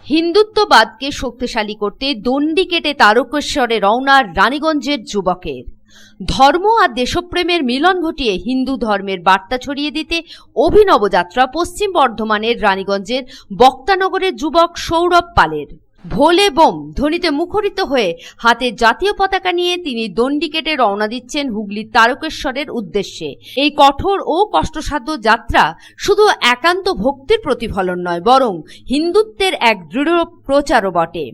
হিন্দুত্ববাদকে শক্তিশালী করতে দণ্ডি কেটে তারকেশ্বরে রওনা রানীগঞ্জের যুবকের। ধর্ম আর দেশপ্রেমের মিলন ঘটিয়ে হিন্দু ধর্মের বার্তা ছড়িয়ে দিতে অভিনব যাত্রা পশ্চিম বর্ধমানের রানীগঞ্জের বক্তানগরের যুবক সৌরভ পালের। ভোলে বোম ধ্বনিতে মুখরিত হয়ে হাতে জাতীয় পতাকা নিয়ে তিনি দণ্ডি কেটে রওনা দিচ্ছেন হুগলির তারকেশ্বরের উদ্দেশ্যে। এই কঠোর ও কষ্টসাধ্য যাত্রা শুধু একান্ত ভক্তির প্রতিফলন নয়, বরং হিন্দুত্বের এক দৃঢ় প্রচারও বটে।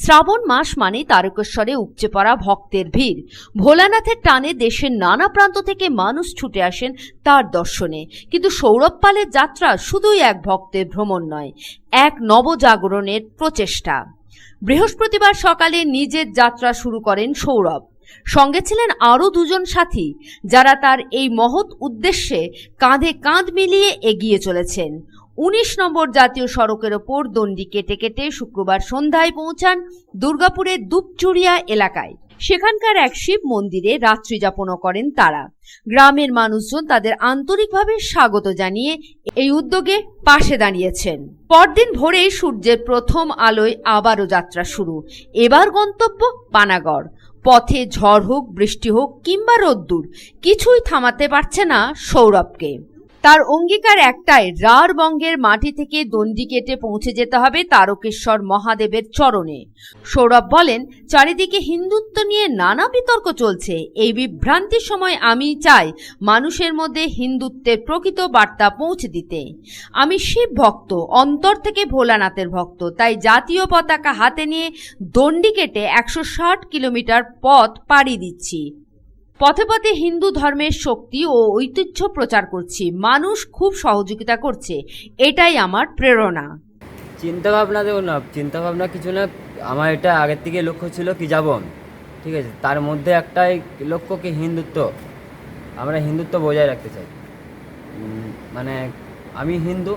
শ্রাবণ মাস মানে তারকেশ্বরে উপচে পড়া ভক্তের ভিড়। ভোলানাথের টানে দেশের নানা প্রান্ত থেকে মানুষ ছুটে আসেন তার দর্শনে। কিন্তু সৌরভ পালের যাত্রা শুধুই এক ভক্তের ভ্রমণ নয়, এক নবজাগরণের প্রচেষ্টা। বৃহস্পতিবার সকালে নিজের যাত্রা শুরু করেন সৌরভ। সঙ্গে ছিলেন আরও দুজন সাথী, যারা তার এই মহৎ উদ্দেশ্যে কাঁধে কাঁধ মিলিয়ে এগিয়ে চলেছেন। 19 নম্বর জাতীয় সড়কের ওপর দণ্ডি কেটে কেটে শুক্রবার সন্ধ্যায় পৌঁছান দুর্গাপুরের দুপচুরিয়া এলাকায়। সেখানকার এক শিব মন্দিরে রাত্রি যাপনও করেন তারা। গ্রামের মানুষজন তাদের আন্তরিকভাবে স্বাগত জানিয়ে এই উদ্যোগে পাশে দাঁড়িয়েছেন। পরদিন ভোরে সূর্যের প্রথম আলোয় আবারও যাত্রা শুরু। এবার গন্তব্য পানাগড়। পথে ঝড় হোক, বৃষ্টি হোক কিংবা রোদ্দুর, কিছুই থামাতে পারছে না সৌরভকে। তার অঙ্গীকার একটাই, রাঢ়বঙ্গের মাটি থেকে দণ্ডি কেটে পৌঁছে যেতে হবে তারকেশ্বর মহাদেবের চরণে। সৌরভ বলেন, চারিদিকে হিন্দুত্ব নিয়ে নানা বিতর্ক চলছে। এই বিভ্রান্তির সময় আমি চাই মানুষের মধ্যে হিন্দুত্বের প্রকৃত বার্তা পৌঁছে দিতে। আমি শিব ভক্ত, অন্তর থেকে ভোলানাথের ভক্ত, তাই জাতীয় পতাকা হাতে নিয়ে দণ্ডি কেটে 160 কিলোমিটার পথ পাড়ি দিচ্ছি। পথে পথে হিন্দু ধর্মের শক্তি ও ঐতিহ্য প্রচার করছি। মানুষ খুব সহযোগিতা করছে, এটাই আমার প্রেরণা। চিন্তাভাবনা দেখুন না, চিন্তাভাবনা কিছু না, আমার এটা আগের থেকে লক্ষ্য ছিল কি যাব, ঠিক আছে। তার মধ্যে একটাই লক্ষ্য কি হিন্দুত্ব, আমরা হিন্দুত্ব বজায় রাখতে চাই। মানে আমি হিন্দু,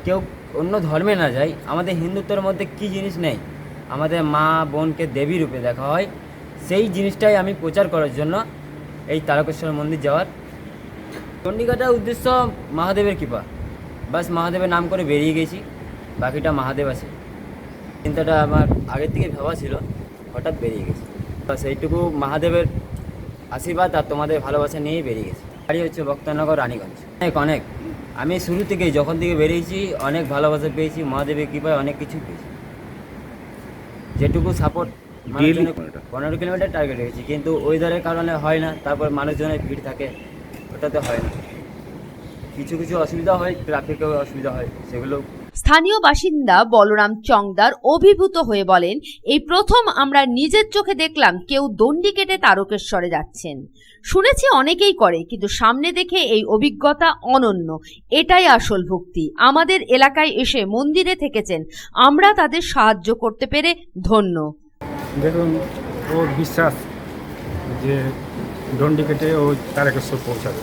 কেউ অন্য ধর্মে না যাই, আমাদের হিন্দুত্বের মধ্যে কি জিনিস নেই, আমাদের মা বোনকে দেবী রূপে দেখা হয়, সেই জিনিসটাই আমি প্রচার করার জন্য এই তারকেশ্বর মন্দির যাওয়ার। দণ্ডি কাটার উদ্দেশ্য মহাদেবের কৃপা, বাস মহাদেবের নাম করে বেরিয়ে গেছি, বাকিটা মহাদেব আছে। চিন্তাটা আমার আগের থেকে ভাবা ছিল, হঠাৎ বেরিয়ে গেছি। বাস এইটুকু মহাদেবের আশীর্বাদ আর তোমাদের ভালোবাসা নিয়েই বেরিয়ে গেছি। বাড়ি হচ্ছে বক্তানগর, রানীগঞ্জ। অনেক আমি শুরু থেকেই যখন থেকে বেরিয়েছি অনেক ভালোবাসা পেয়েছি, মহাদেবের কৃপায় অনেক কিছু পেয়েছি। যেটুকু সাপোর্ট 15 কিলোমিটার টার্গেট রেখেছি, কিন্তু ওয়েদারের কারণে হয় না, তারপর মানুষজনের ভিড় থাকে, ওটাতে হয় না। কিছু কিছু অসুবিধা হয়, ট্রাফিকেও অসুবিধা হয়, সেগুলো। স্থানীয় বাসিন্দা বলরাম চংদার অভিভূত হয়ে বলেন, এই প্রথম আমরা নিজের চোখে দেখলাম কেউ দণ্ডি কেটে তারকেশ্বরে যাচ্ছেন। শুনেছি অনেকেই করে, কিন্তু সামনে দেখে এই অভিজ্ঞতা অনন্য। এটাই আসল ভক্তি। আমাদের এলাকায় এসে মন্দিরে থেকেছেন, আমরা তাদের সাহায্য করতে পেরে ধন্য। দেখুন, ওর বিশ্বাস যে দণ্ডি কেটে ও তারকেশ্বর পৌঁছাবে।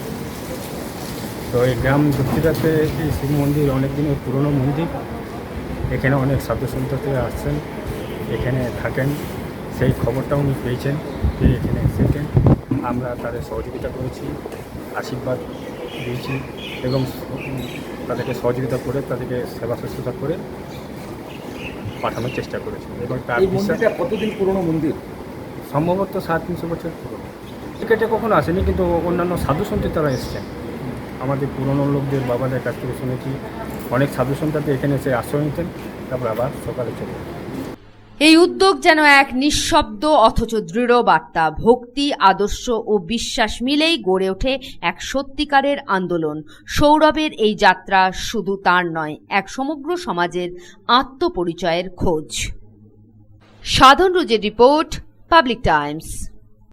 তো এই গ্রাম দক্ষিণাতে এই শিব মন্দির অনেক দিনের পুরনো মন্দির। এখানে অনেক সাধু সন্ত আসছেন, এখানে থাকেন, সেই খবরটা উনি পেয়েছেন যে এখানে এসেছেন। আমরা তাদের সহযোগিতা করেছি, আশীর্বাদ দিয়েছি এবং তাদেরকে সহযোগিতা করে তাদেরকে সেবা শুশ্রূষা করে পাঠানোর চেষ্টা করেছি। এবং তার বিশ্বাসটা কতদিন পুরনো মন্দির? সম্ভবত 350 বছর পুরনো। কেটে কখনো আসেনি, কিন্তু অন্যান্য সাধু সন্ত তারা এসছেন। আমাদের পুরনো লোকদের, বাবাদের কাছ থেকে শুনেছি অনেক সাধু সন্তরা এখানে এসে আশ্রয় নিতেন, তারপর আবার সকালে চলে যেতেন। এই উদ্যোগ যেন এক নিঃশব্দ অথচ দৃঢ় বার্তা। ভক্তি, আদর্শ ও বিশ্বাস মিলেই গড়ে ওঠে এক সত্যিকারের আন্দোলন। সৌরভের এই যাত্রা শুধু তার নয়, এক সমগ্র সমাজের আত্মপরিচয়ের খোঁজ। সাধন রুজের report, Public Times.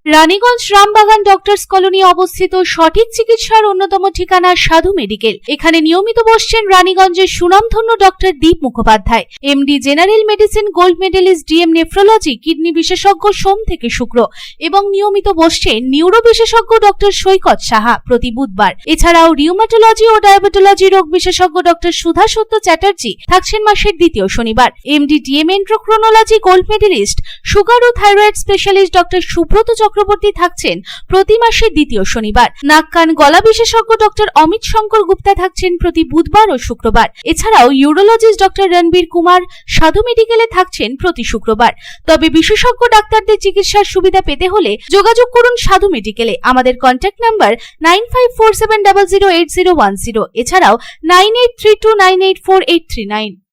Raniganj Rambagan doctors colony অবস্থিত সঠিক চিকিৎসার অন্যতম ঠিকানা সাধু মেডিকেল। এখানে নিয়মিত বসছেন রানীগঞ্জের সুনামধন্য doctor Deep Mukhopadhyay, MD general medicine, gold medallist, DM nephrology, kidney বিশেষজ্ঞ সোম থেকে শুক্র, এবং নিয়মিত বসছেন নিউরো বিশেষজ্ঞ ডক্টর সৈকত সাহা প্রতি বুধবার। এছাড়াও রিউমাটোলজি ও ডায়াবেটোলজি রোগ বিশেষজ্ঞ ডক্টর সুধা সত্য চ্যাটার্জি থাকছেন মাসের দ্বিতীয় শনিবার। MD DM endocrinology, gold medallist, sugar ও thyroid specialist doctor Subrata Chakraborty Chakraborty থাকছেন প্রতি মাসের দ্বিতীয় শনিবার। নাক কান গলা বিশেষজ্ঞ ডক্টর অমিত শঙ্কর গুপ্তা থাকছেন প্রতি বুধবার ও শুক্রবার। এছাড়াও ইউরোলজিস্ট ডক্টর রণবীর কুমার সাধু মেডিকেলে থাকছেন প্রতি শুক্রবার। তবে বিশেষজ্ঞ ডাক্তারদের চিকিৎসার সুবিধা পেতে হলে যোগাযোগ করুন সাধু মেডিকেলে। আমাদের কন্ট্যাক্ট নাম্বার 9547008010, এছাড়াও 9832984839।